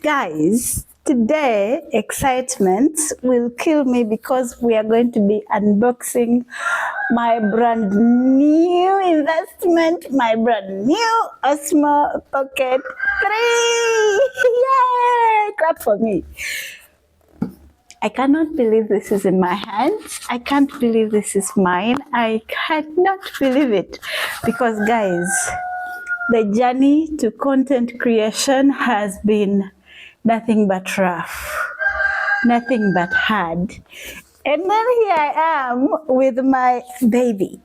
Guys, today excitement will kill me because we are going to be unboxing my brand new investment, my brand new Osmo Pocket 3. Yay! Clap for me. I cannot believe this is in my hands. I can't believe this is mine. I cannot believe it because, guys, the journey to content creation has been nothing but rough, nothing but hard. And then here I am with my baby.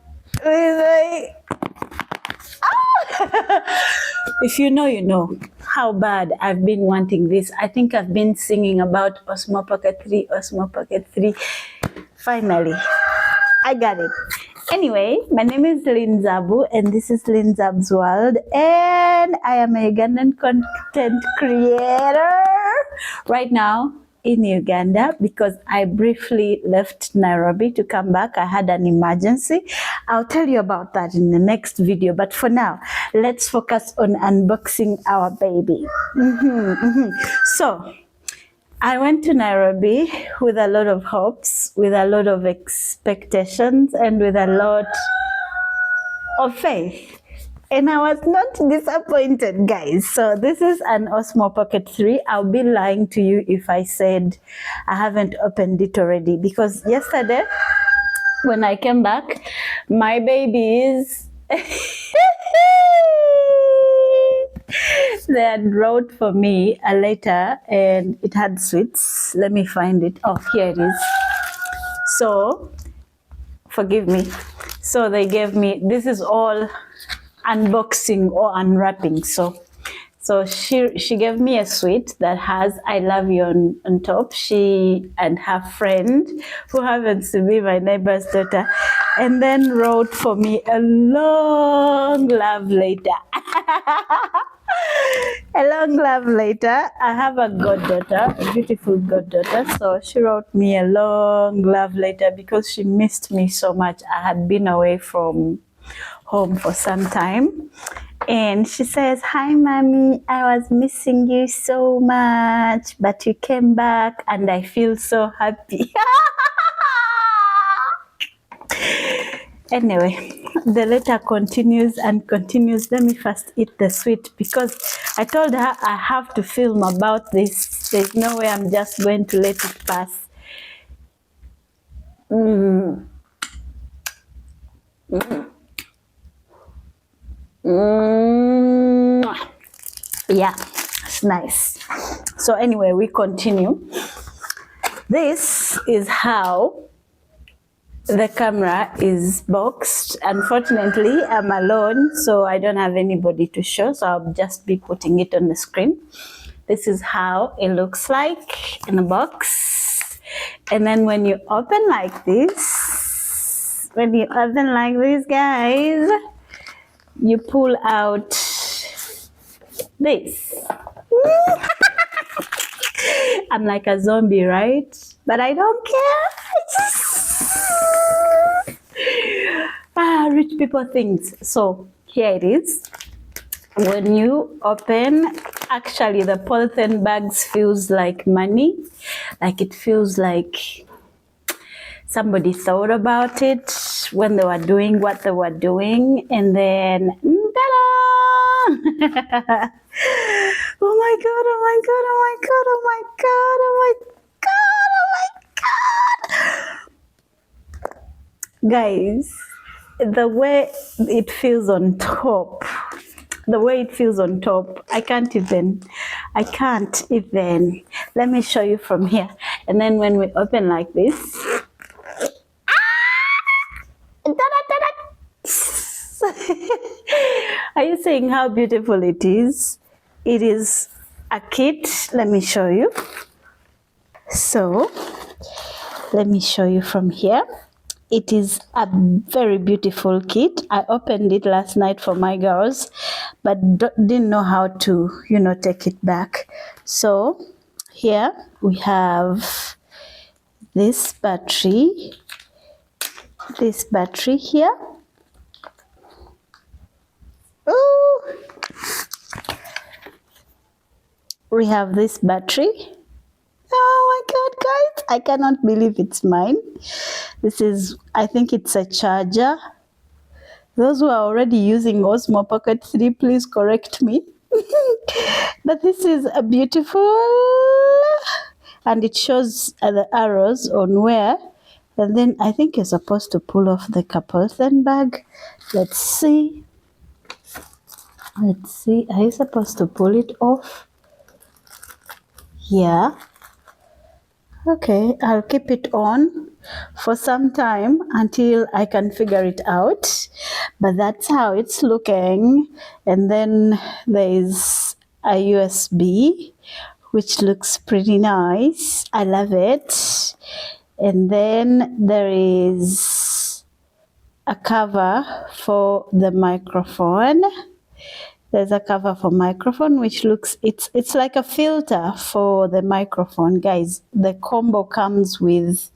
If you know, you know how bad I've been wanting this. I think I've been singing about Osmo Pocket 3, Osmo Pocket 3. Finally, I got it. Anyway, my name is Lynn Zabu and this is Lynn Zab's World, and I am a Ugandan content creator right now in Uganda because I briefly left Nairobi to come back. I had an emergency. I'll tell you about that in the next video, but for now, let's focus on unboxing our baby. So, I went to Nairobi with a lot of hopes, with a lot of expectations, and with a lot of faith. And I was not disappointed, guys. So this is an Osmo Pocket 3. I'll be lying to you if I said I haven't opened it already, because yesterday when I came back, my babies they had wrote for me a letter and it had sweets. Let me find it. Oh, here it is. So, forgive me. So they gave me, this is all unboxing or unwrapping. So she gave me a sweet that has I love you on top. She and her friend, who happens to be my neighbor's daughter, and then wrote for me a long love letter. A long love letter. I have a goddaughter, a beautiful goddaughter. So she wrote me a long love letter because she missed me so much. I had been away from home for some time. And she says, "Hi, mommy, I was missing you so much, but you came back and I feel so happy." Anyway, the letter continues and continues. Let me first eat the sweet because I told her I have to film about this. There's no way I'm just going to let it pass. Yeah, it's nice. So anyway, we continue. This is how the camera is boxed. Unfortunately, I'm alone, so I don't have anybody to show, so I'll just be putting it on the screen. This is how it looks like in a box. And then when you open like this, guys, you pull out this. I'm like a zombie, right? But I don't care. Rich people things. So here it is. When you open, actually the polythene bags feels like money. Like it feels like somebody thought about it when they were doing what they were doing, and then ta-da! Oh my god, oh my god, oh my god, oh my god, oh my god, oh my god. Guys, the way it feels on top, I can't even. Let me show you from here. And then when we open like this, are you seeing how beautiful it is? It is a kit. Let me show you. So, let me show you from here. It is a very beautiful kit. I opened it last night for my girls, but didn't know how to, take it back. So, here we have this battery here. Ooh. we have this battery. Oh my God, guys, I cannot believe it's mine. This is, I think it's a charger. Those who are already using Osmo Pocket 3, please correct me. But this is a beautiful, and it shows the arrows on where. And then I think you're supposed to pull off the polythene bag. Let's see. Let's see. Are you supposed to pull it off? Yeah. Okay, I'll keep it on for some time until I can figure it out. But that's how it's looking. And then there is a USB, which looks pretty nice. I love it. And then there is a cover for the microphone. There's a cover for microphone, which looks, it's like a filter for the microphone. Guys, the combo comes with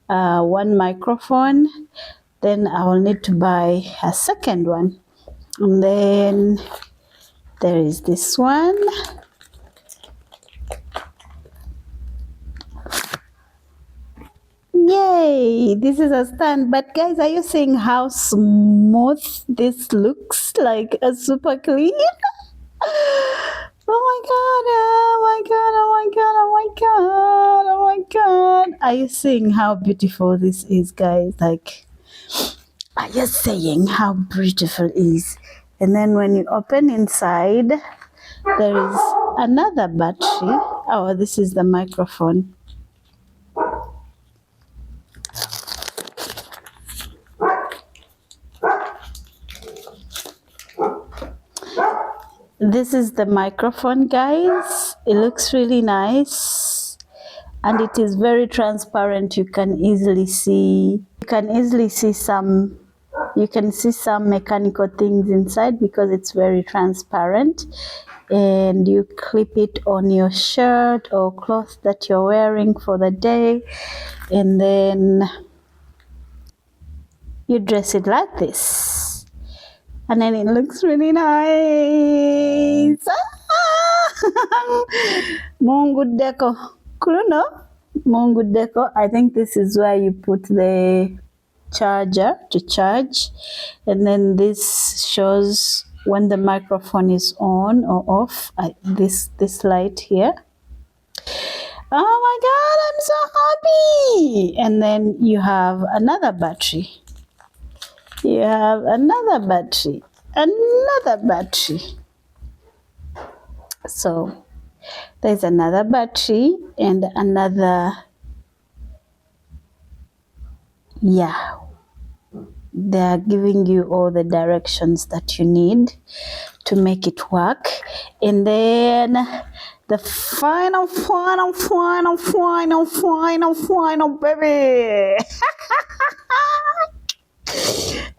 one microphone. Then I will need to buy a second one. And then there is this one. Yay, this is a stand. But guys, are you seeing how smooth this looks? Like a super clean. Oh my God, oh my God, oh my God, oh my God, oh my God. Are you seeing how beautiful this is, guys? Like, are you seeing how beautiful it is? And then when you open inside, there is another battery. Oh, this is the microphone. This is the microphone, guys. It looks really nice and it is very transparent. You can easily see some mechanical things inside because it's very transparent. And you clip it on your shirt or cloth that you're wearing for the day, and then you dress it like this. And then it looks really nice. Mungu deco. Kuno? Mungu deco. I think this is where you put the charger to charge. And then this shows when the microphone is on or off. This light here. Oh my God, I'm so happy. And then you have another battery. You have another battery. So there's another battery and another, yeah, they are giving you all the directions that you need to make it work. And then the final baby.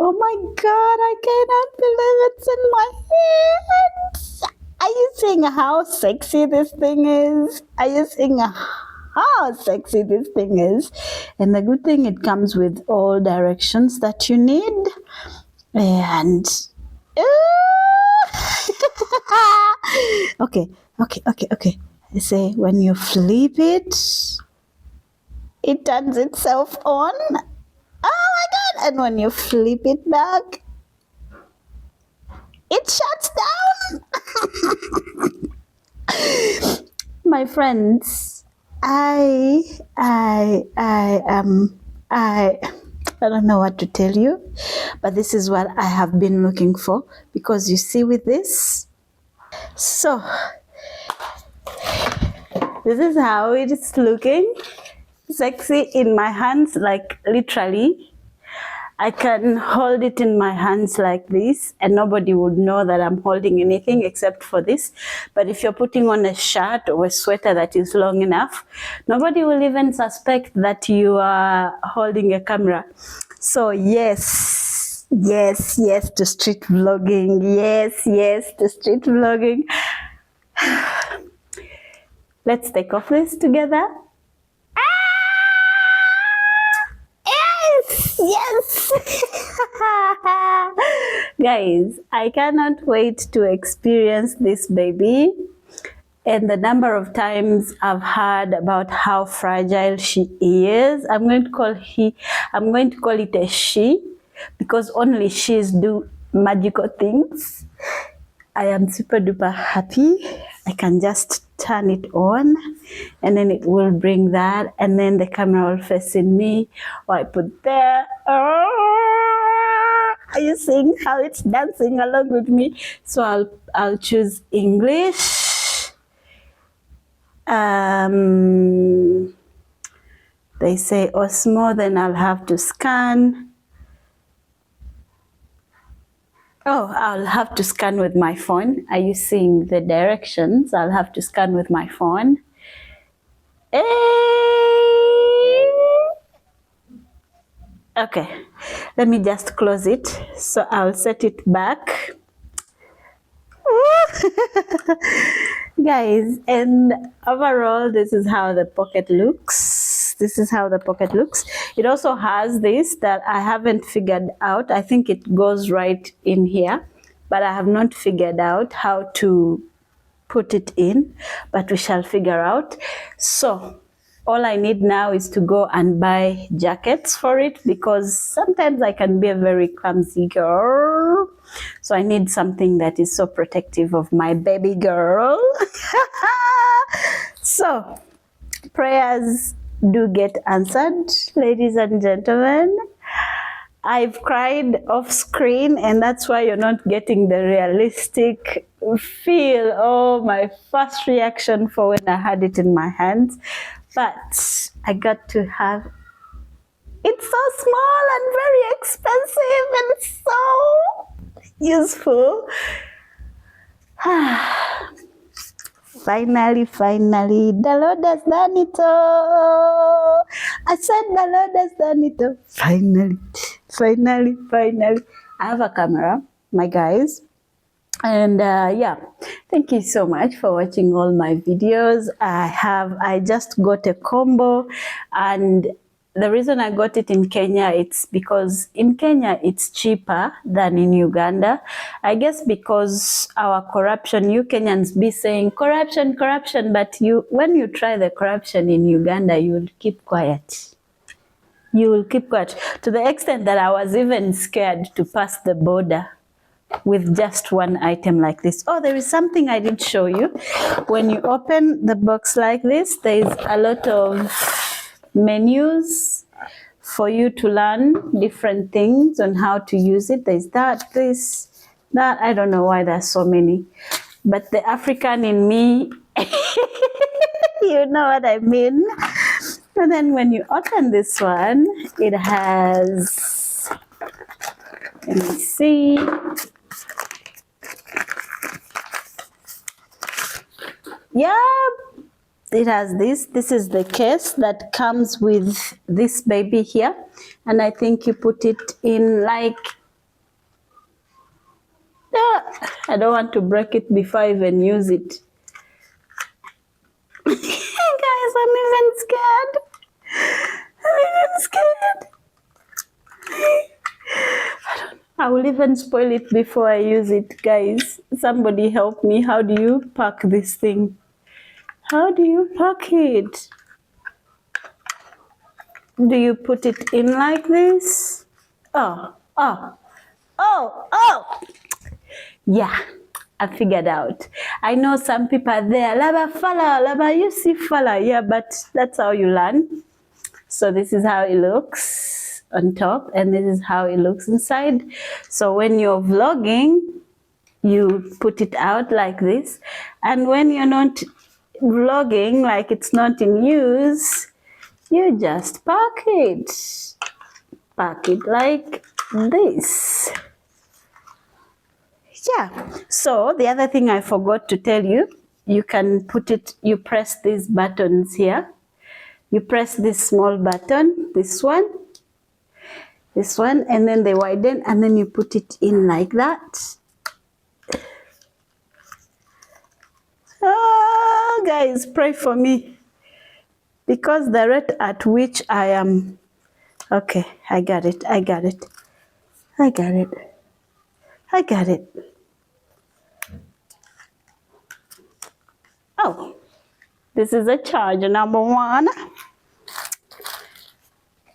Oh my God, I cannot believe it's in my hands. Are you seeing how sexy this thing is? Are you seeing how sexy this thing is? And the good thing, it comes with all directions that you need. And okay. I say when you flip it, it turns itself on. Oh my God! And when you flip it back, it shuts down. My friends, I don't know what to tell you, but this is what I have been looking for, because you see with this, so this is how it is looking. Sexy in my hands, like literally. I can hold it in my hands like this and nobody would know that I'm holding anything except for this. But if you're putting on a shirt or a sweater that is long enough, nobody will even suspect that you are holding a camera. So yes to street vlogging. Yes to street vlogging. Let's take off this together. Yes. Guys, I cannot wait to experience this baby. and the number of times I've heard about how fragile she is. I'm going to call it a she, because only she's do magical things. I am super duper happy. I can just turn it on and then it will bring that, and then the camera will face in me, or I put there. Are you seeing how it's dancing along with me? So I'll choose English. They say Osmo, then I'll have to scan. Oh, I'll have to scan with my phone. Are you seeing the directions? I'll have to scan with my phone. Okay, let me just close it. So I'll set it back. Guys, and overall, this is how the pocket looks. This is how the pocket looks. It also has this that I haven't figured out. I think it goes right in here, but I have not figured out how to put it in, but we shall figure out. So all I need now is to go and buy jackets for it, because sometimes I can be a very clumsy girl. So I need something that is so protective of my baby girl. So prayers do get answered, ladies and gentlemen. I've cried off screen, and that's why you're not getting the realistic feel. Oh, my first reaction for when I had it in my hands. But I got to have, it's so small and very expensive and so useful. Finally, the Lord has done it all. I said the Lord has done it all. Finally. I have a camera, my guys. And yeah, thank you so much for watching all my videos. I just got a combo, and the reason I got it in Kenya, it's because in Kenya it's cheaper than in Uganda. I guess because our corruption, you Kenyans be saying corruption, but when you try the corruption in Uganda, you will keep quiet. You will keep quiet, to the extent that I was even scared to pass the border with just one item like this. Oh, there is something I didn't show you. When you open the box like this, there is a lot of menus for you to learn different things on how to use it. There's that. I don't know why there's so many, but the African in me, you know what I mean. And then when you open this one, it has, let me see. Yeah, it has this. This is the case that comes with this baby here. And I think you put it in like, I don't want to break it before I even use it. Guys, I'm even scared. I will even spoil it before I use it, guys. Somebody help me. How do you pack this thing? How do you pack it? Do you put it in like this? Oh. Yeah, I figured out. I know some people are there, laba, you see fala. Yeah, but that's how you learn. So this is how it looks on top, and this is how it looks inside. So when you're vlogging, you put it out like this. And when you're not vlogging, like it's not in use, you just pack it. Pack it like this. Yeah. So the other thing I forgot to tell you, you can put it, you press these buttons here. You press this small button, this one, and then they widen, and then you put it in like that. Oh, guys, pray for me, because the rate at which I am, okay, I got it. Oh, this is a charger number 1.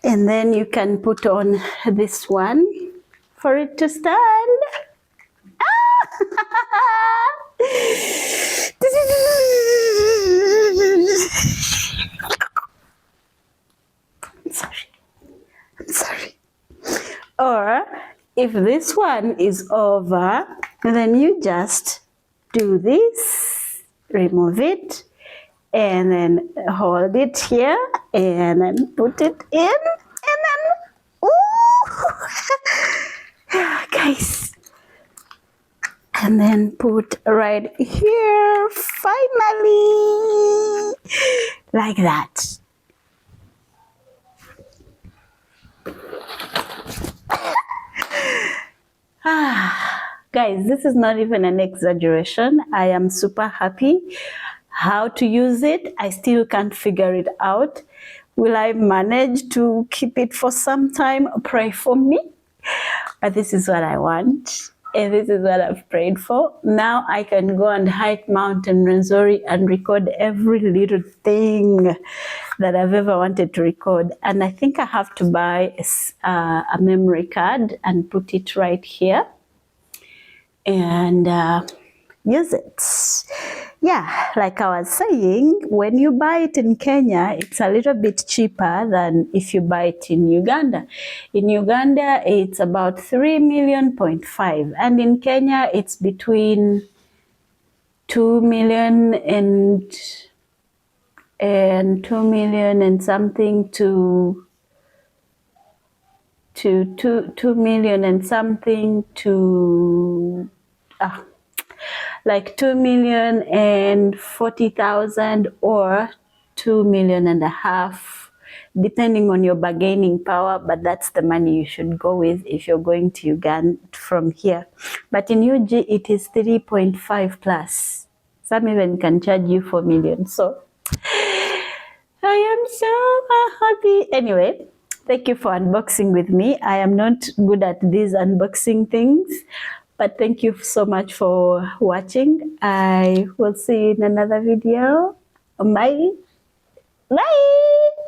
And then you can put on this one for it to stand. I'm sorry. Or if this one is over, then you just do this, remove it, and then hold it here, and then put it in, and then, ooh, guys, and then put right here, finally, like that. Guys, this is not even an exaggeration. I am super happy. How to use it, I still can't figure it out. Will I manage to keep it for some time? Pray for me. But this is what I want. And this is what I've prayed for. Now I can go and hike Mount Rwenzori and record every little thing that I've ever wanted to record. And I think I have to buy a memory card and put it right here. And use it. Yeah, like I was saying, when you buy it in Kenya, it's a little bit cheaper than if you buy it in Uganda. In Uganda, it's about 3.5 million, and in Kenya, it's between 2 million and 2 million and something to 2 million and something to like 2,040,000 or 2.5 million, depending on your bargaining power. But that's the money you should go with if you're going to Uganda from here. But in UG, it is 3.5 plus. Some even can charge you 4 million. So I am so happy. Anyway, thank you for unboxing with me. I am not good at these unboxing things, but thank you so much for watching. I will see you in another video. Bye. Bye.